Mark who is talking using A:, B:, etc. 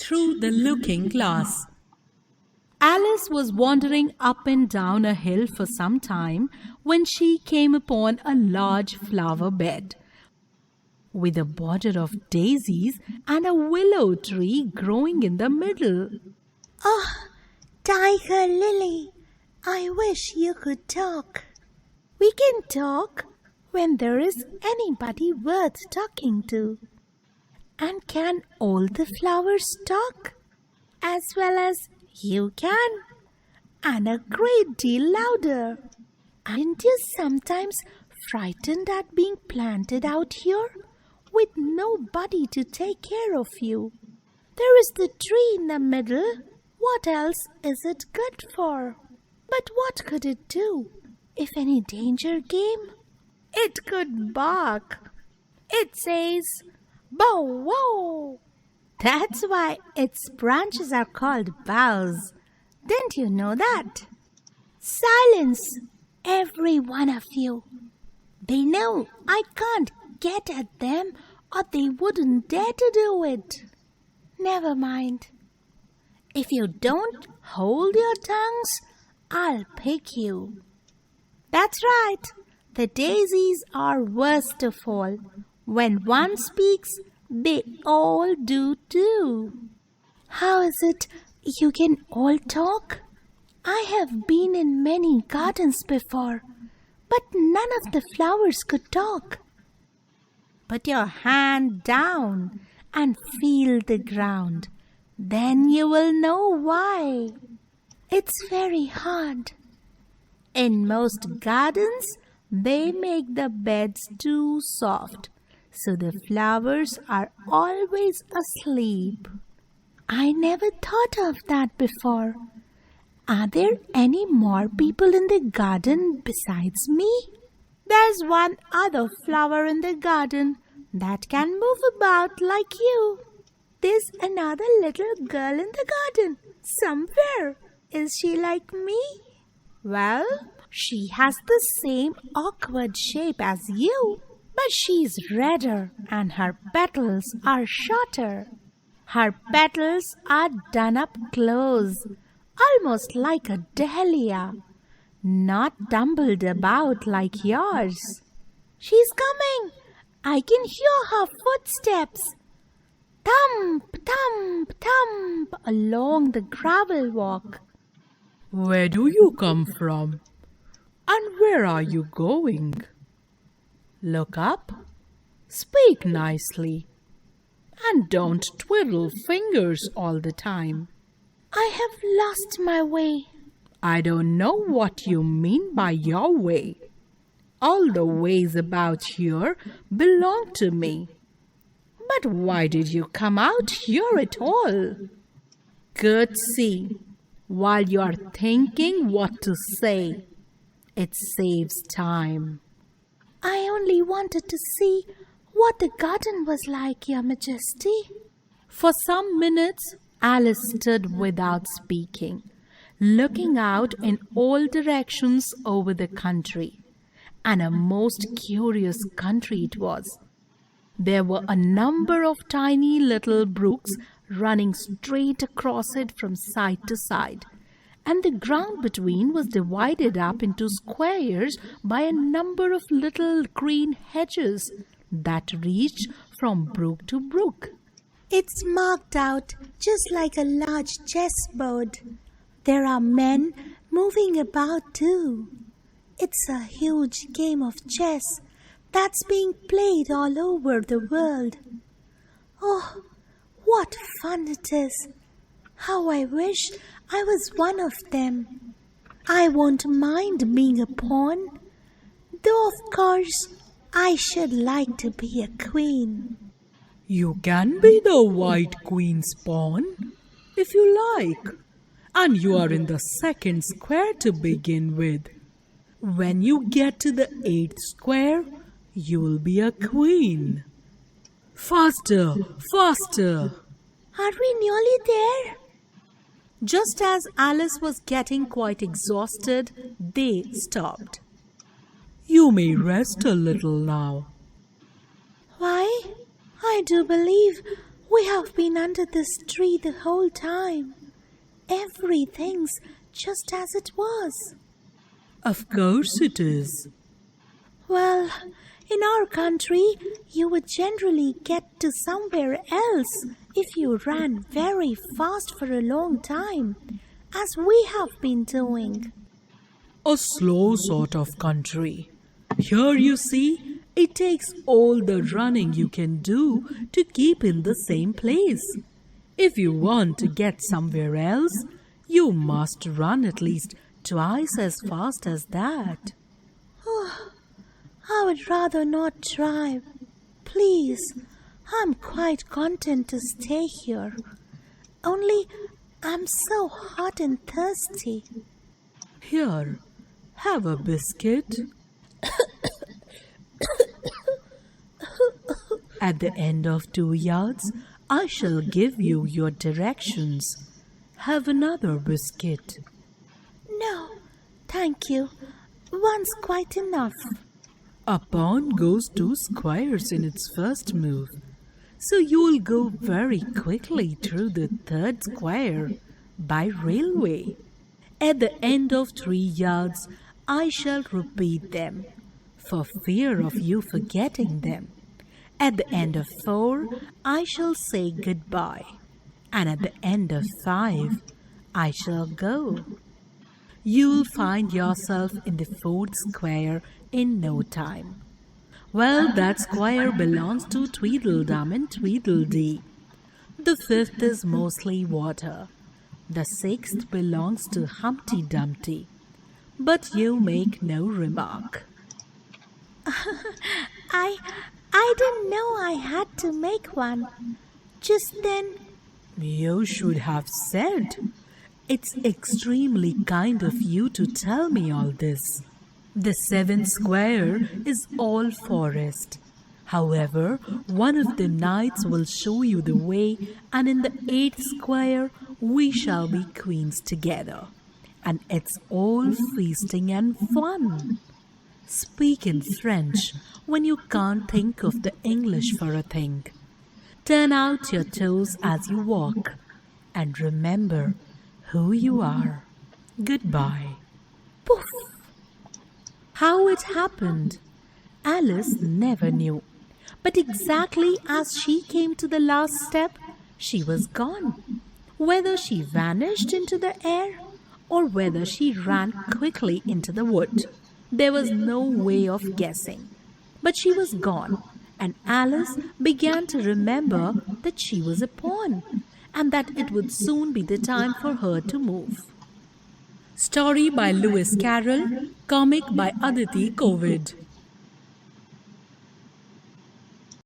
A: through the looking glass. Alice was wandering up and down a hill for some time when she came upon a large flower bed with a border of daisies and a willow tree growing in the middle.
B: Oh, Tiger Lily, I wish you could talk. We can talk when there is anybody worth talking to. And can all the flowers talk? As well as you can, and a great deal louder. Aren't you sometimes frightened at being planted out here with nobody to take care of you? There is the tree in the middle. What else is it good for? But what could it do if any danger came? It could bark. It says, "Bow wow." That's why its branches are called boughs. Didn't you know that? Silence, every one of you. They know I can't get at them or they wouldn't dare to do it. Never mind. If you don't hold your tongues, I'll pick you. That's right. The daisies are worst of all. When one speaks, they all do too. How is it you can all talk? I have been in many gardens before, but none of the flowers could talk. Put your hand down and feel the ground. Then you will know why. It's very hard. In most gardens, they make the beds too soft, so the flowers are always asleep. I never thought of that before. Are there any more people in the garden besides me? There's one other flower in the garden that can move about like you. There's another little girl in the garden somewhere. Is she like me? Well, she has the same awkward shape as you, but she's redder and her petals are shorter. Her petals are done up close, almost like a dahlia, not tumbled about like yours. She's coming. I can hear her footsteps. Thump, thump, thump along the gravel walk.
A: Where do you come from? And where are you going? Look up, speak nicely, and don't twiddle fingers all the time.
B: I have lost my way.
A: I don't know what you mean by your way. All the ways about here belong to me. But why did you come out here at all? Good see, while you're thinking what to say. It saves time.
B: I only wanted to see what the garden was like, Your Majesty.
A: For some minutes, Alice stood without speaking, looking out in all directions over the country. And a most curious country it was. There were a number of tiny little brooks running straight across it from side to side, and the ground between was divided up into squares by a number of little green hedges that reached from brook to brook.
B: It's marked out just like a large chessboard. There are men moving about too. It's a huge game of chess that's being played all over the world. Oh, what fun it is! How I wish I was one of them. I won't mind being a pawn, though of course I should like to be a queen.
A: You can be the White Queen's pawn, if you like, and you are in the second square to begin with. When you get to the 8th square, you will be a queen. Faster, faster!
B: Are we nearly there?
A: Just as Alice was getting quite exhausted, they stopped. You may rest a little now.
B: Why, I do believe We have been under this tree the whole time. Everything's just as it was.
A: Of course it is.
B: Well, in our country, you would generally get to somewhere else if you ran very fast for a long time, as we have been doing.
A: A slow sort of country. Here you see, it takes all the running you can do to keep in the same place. If you want to get somewhere else, you must run at least twice as fast as that.
B: I would rather not try. Please, I'm quite content to stay here. Only I'm so hot and thirsty.
A: Here, have a biscuit. At the end of 2 yards, I shall give you your directions. Have another biscuit.
B: No, thank you. One's quite enough.
A: A pawn goes 2 squares in its first move, so you'll go very quickly through the 3rd square by railway. At the end of 3 yards, I shall repeat them, for fear of you forgetting them. At the end of 4, I shall say goodbye, and at the end of 5, I shall go. You'll find yourself in the 4th square in no time. Well, that square belongs to Tweedledum and Tweedledee. The 5th is mostly water. The 6th belongs to Humpty Dumpty. But you make no remark.
B: I didn't know I had to make one. Just then,
A: You should have said. It's extremely kind of you to tell me all this. The 7th square is all forest. However, one of the knights will show you the way, and in the 8th square we shall be queens together. And it's all feasting and fun. Speak in French when you can't think of the English for a thing. Turn out your toes as you walk, and remember who you are. Goodbye.
B: poof!
A: How it happened, Alice never knew. But exactly as she came to the last step, she was gone. Whether she vanished into the air or whether she ran quickly into the wood, there was no way of guessing. But she was gone, and Alice began to remember that she was a pawn and that it would soon be the time for her to move. Story by Lewis Carroll, comic by Aditi Kovid.